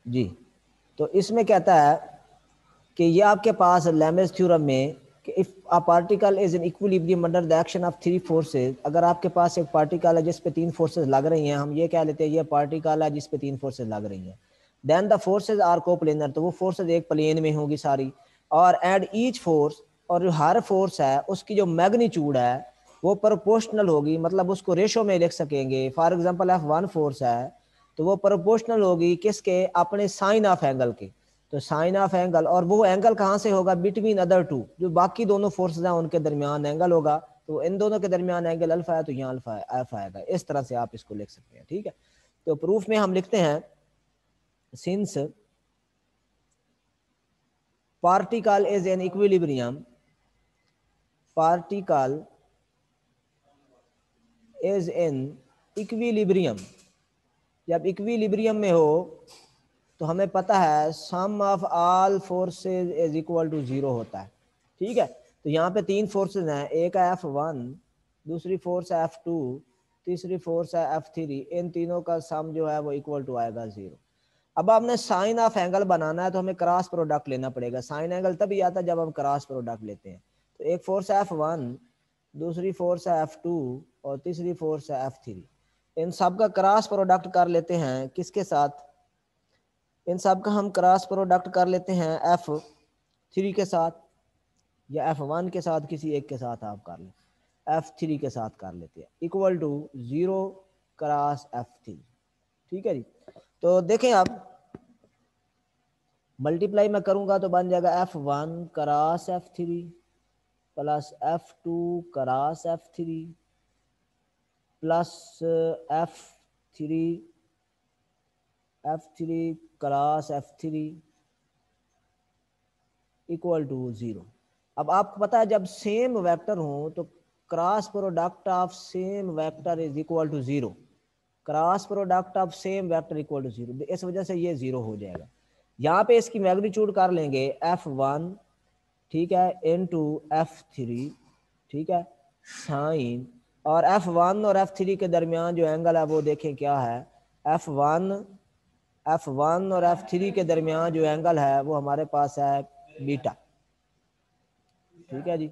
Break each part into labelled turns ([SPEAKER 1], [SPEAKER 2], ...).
[SPEAKER 1] जी। तो इसमें कहता है कि ये आपके पास लेमेज थ्योरम में कि if a particle is in equilibrium under the action of three forces, अगर आपके पास एक पार्टिकल है जिस पे तीन फोर्सेज लग रही हैं, हम ये कह लेते हैं ये पार्टिकल है जिस पे तीन फोर्सेज लग रही हैं, then the forces are coplanar, तो वो फोर्सेज एक प्लेन में होगी सारी, और एंड ईच फोर्स, और जो हर फोर्स है उसकी जो मैग्नीट्यूड है वो प्रोपोर्शनल होगी, मतलब उसको रेशो में लिख सकेंगे। फॉर एग्जांपल F1 फोर्स है तो वो प्रोपोर्शनल होगी किसके, अपने साइन ऑफ एंगल के। तो साइन ऑफ एंगल, और वो एंगल कहाँ से होगा, बिटवीन अदर टू, जो बाकी दोनों फोर्सेज हैं उनके दरमियान एंगल होगा, तो इन दोनों के दरमियान एंगल अल्फा है तो यहाँ अल्फा एफ आएगा। इस तरह से आप इसको लिख सकते हैं, ठीक है। तो प्रूफ में हम लिखते हैं since particle is an equilibrium, particle is in equilibrium, जब इक्विलिब्रियम में हो तो हमें पता है sum of all forces is equal to zero होता है, ठीक है। तो यहाँ पे तीन फोर्सेज हैं, एक है F1, दूसरी फोर्स है F2, तीसरी फोर्स है F3, इन तीनों का सम जो है वो इक्वल टू आएगा जीरो। अब आपने साइन ऑफ एंगल बनाना है तो हमें क्रॉस प्रोडक्ट लेना पड़ेगा। साइन एंगल तभी आता है जब हम क्रॉस प्रोडक्ट लेते हैं। तो एक फोर्स है F1, दूसरी फोर्स है F2 और तीसरी फोर्स है F3, इन सब का क्रॉस प्रोडक्ट कर लेते हैं किसके साथ, इन सब का हम क्रॉस प्रोडक्ट कर लेते हैं F3 के साथ, या F1 के साथ, किसी एक के साथ आप कर लें, F3 के साथ कर लेते हैं, equal to zero cross F3, ठीक है जी। तो देखें आप, मल्टीप्लाई मैं करूंगा तो बन जाएगा F1 cross F3 plus F2 cross F3 plus F3 cross F3 equal to zero. अब आपको पता है जब सेम वेक्टर हो तो cross product of same vector is equal to zero, cross product of same vector equal to zero, इस वजह से ये जीरो हो जाएगा। यहाँ पे इसकी मैग्नीट्यूड कर लेंगे F1, ठीक है, इनटू F3, ठीक है, साइन, और F1 और F3 के दरमियान जो एंगल है वो देखें क्या है, F1 और F3 के दरमियान जो एंगल है वो हमारे पास है बीटा, ठीक है जी।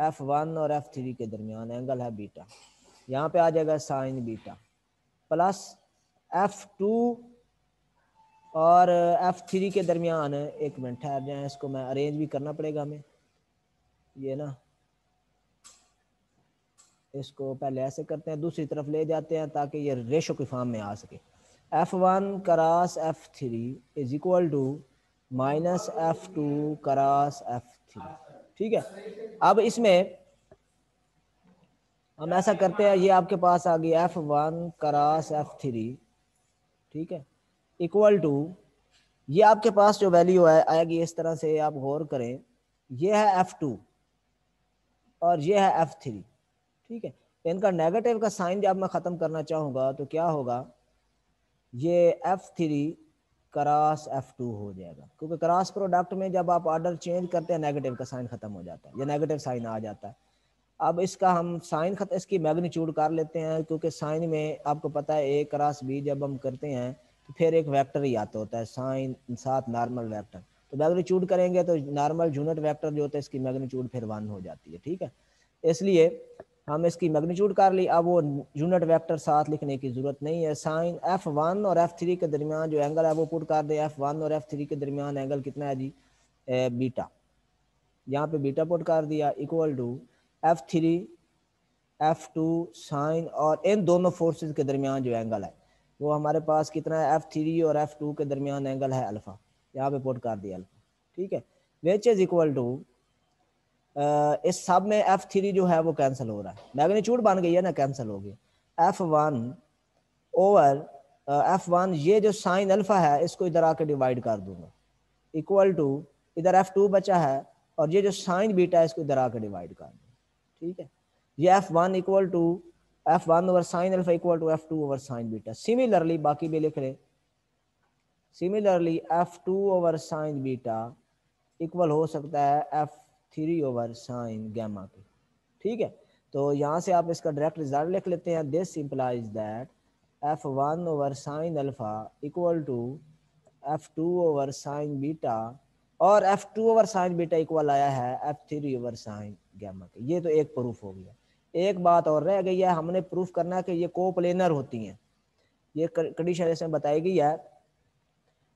[SPEAKER 1] F1 और F3 के दरमियान एंगल है बीटा, यहाँ पे आ जाएगा साइन बीटा, प्लस F2 और F3 के दरमियान, एक मिनट ठहर जाए, इसको मैं अरेंज भी करना पड़ेगा हमें, ये ना, इसको पहले ऐसे करते हैं, दूसरी तरफ ले जाते हैं ताकि ये रेशो की फॉर्म में आ सके। F1 cross F3 is equal to minus F2 cross F3, ठीक है। अब इसमें हम ऐसा करते हैं, ये आपके पास आ गई F1 क्रॉस F3, ठीक है, इक्वल टू, ये आपके पास जो वैल्यू है आएगी इस तरह से, आप गौर करें, ये है F2 और ये है F3, ठीक है। इनका नेगेटिव का साइन जब मैं ख़त्म करना चाहूँगा तो क्या होगा, ये F3 क्रॉस F2 हो जाएगा, क्योंकि क्रॉस प्रोडक्ट में जब आप ऑर्डर चेंज करते हैं नेगेटिव का साइन ख़त्म हो जाता है, ये नेगेटिव साइन आ जाता है। अब इसका हम साइन इसकी मैग्नीट्यूड कर लेते हैं, क्योंकि साइन में आपको पता है A क्रॉस B जब हम करते हैं तो फिर एक वेक्टर ही आता होता है साइन साथ नॉर्मल वेक्टर, तो मैग्नीट्यूड करेंगे तो नॉर्मल यूनिट वेक्टर जो होता है इसकी मैग्नीट्यूड फिर 1 हो जाती है, ठीक है। इसलिए हम इसकी मैग्नीट्यूड कर ली, अब वो यूनिट वेक्टर साथ लिखने की जरूरत नहीं है। साइन F1 और F3 के दरमियान जो एंगल है वो पुट कर दे, F1 और F3 के दरमियान एंगल कितना है जी, बीटा, यहाँ पे बीटा पुट कर दिया, equal to F3 F2 sign, और इन दोनों फोर्सेस के दरमियान जो एंगल है वो हमारे पास कितना है, F3 और F2 के दरमियान एंगल है अल्फा, यहाँ पे पुट कर दिया अल्फा, ठीक है, विच इज इक्वल टू, इस सब में F3 जो है वो कैंसिल हो रहा है, मैग्नीट्यूड बन गई है ना, कैंसिल हो गई, F1 ओवर F1, ये जो साइन अल्फा है इसको इधर आके डिवाइड कर दूंगा, इक्वल टू, इधर F2 बचा है और ये जो साइन बीटा है इसको इधर आके डिवाइड कर दूंगा, ठीक है। ये F1 equal to F1 over sine alpha equal to F2 over sine beta. Similarly बाकी भी लिख रहे, similarly F2 over sine beta equal हो सकता है F3 ओवर साइन गैमा के, ठीक है। तो यहाँ से आप इसका डायरेक्ट रिजल्ट लिख लेते हैं, this implies that F1 over sine alpha equal to F2 over sine beta, और F2 over sine beta equal आया है F3 ओवर साइन गैमा के। ये तो एक प्रूफ हो गया। एक बात और रह गई है, हमने प्रूफ करना है कि ये कोप्लेनर होती हैं। ये कंडीशन इसमें बताई गई है,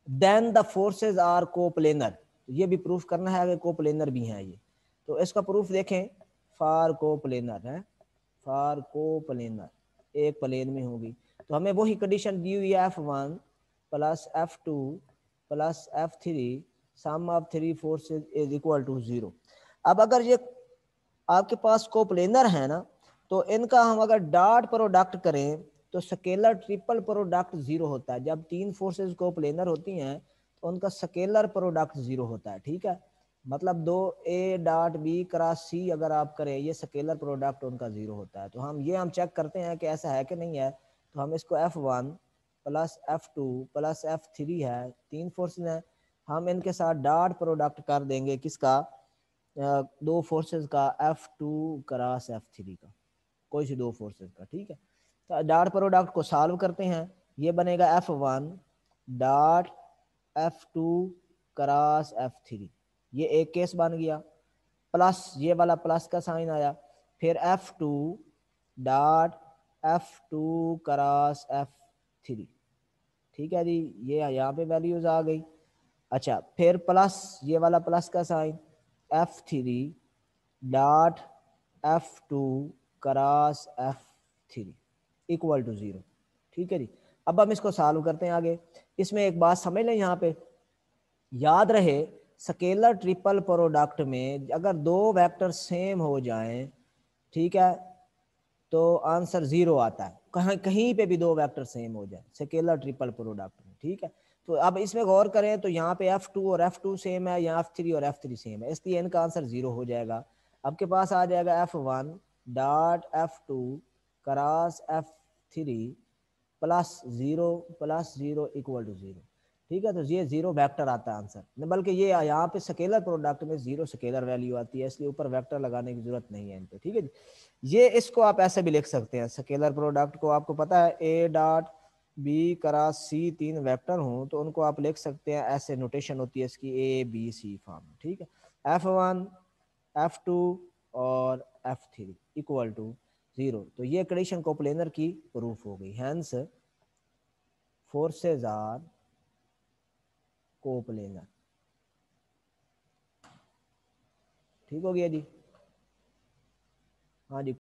[SPEAKER 1] then the forces are coplanar. ये भी प्रूफ करना है कि कोप्लेनर भी हैं ये। तो इसका प्रूफ देखें, फार कोप्लेनर है, फार कोप्लेनर एक प्लेन में होगी। तो हमें वही कंडीशन दी हुई है F1 plus F2 plus F3 sum of three forces is equal to 0। अब अगर ये आपके पास कोप्लेनर है ना, तो इनका हम अगर डॉट प्रोडक्ट करें तो स्केलर ट्रिपल प्रोडक्ट 0 होता है। जब तीन फोर्सेज कोप्लेनर होती हैं तो उनका स्केलर प्रोडक्ट 0 होता है। ठीक है, मतलब दो ए डॉट बी क्रॉस सी अगर आप करें, ये स्केलर प्रोडक्ट उनका 0 होता है। तो हम चेक करते हैं कि ऐसा है कि नहीं है। तो हम इसको F1 plus F2 plus F3 है, तीन फोर्सेज हैं, हम इनके साथ डॉट प्रोडक्ट कर देंगे किसका, दो फोर्सेस का, F2 क्रॉस F3 का, कोई सी दो फोर्सेस का। ठीक है, तो डॉट प्रोडक्ट को सॉल्व करते हैं। ये बनेगा F1 dot F2 cross F3, ये एक केस बन गया, प्लस ये वाला प्लस का साइन आया, फिर F2 dot F2 cross F3। ठीक है जी, ये यहाँ पे वैल्यूज आ गई। अच्छा, फिर प्लस ये वाला प्लस का sine, F3 dot F2 cross F3 equal to 0। ठीक है जी, अब हम इसको सॉल्व करते हैं आगे। इसमें एक बात समझ लें, यहाँ पे याद रहे, स्केलर ट्रिपल प्रोडक्ट में अगर दो वेक्टर सेम हो जाएं, ठीक है, तो आंसर 0 आता है। कहीं कहीं पे भी दो वेक्टर सेम हो जाए स्केलर ट्रिपल प्रोडक्ट में। ठीक है, तो अब इसमें गौर करें तो यहाँ पे F2 और F2 सेम है, यहाँ F3 और F3 सेम है, इसलिए इनका आंसर 0 हो जाएगा। आपके पास आ जाएगा F1 dot F2 cross F3 plus zero equal to 0। ठीक है, तो ये 0 वेक्टर आता है आंसर, बल्कि ये यहाँ पे स्केलर प्रोडक्ट में 0 स्केलर वैल्यू आती है, इसलिए ऊपर वेक्टर लगाने की जरूरत नहीं है इन पे। ठीक है जी, ये इसको आप ऐसे भी लिख सकते हैं, स्केलर प्रोडक्ट को आपको पता है ए डॉट बी क्रॉस सी तीन वेक्टर हों तो उनको आप लिख सकते हैं, ऐसे नोटेशन होती है इसकी ABC फॉर्म। ठीक है, F1 F2 और F3 इक्वल टू 0। तो ये कंडीशन कोप्लेनर की प्रूफ हो गई। Hence forces are coplanar. ठीक हो गया जी। हाँ जी।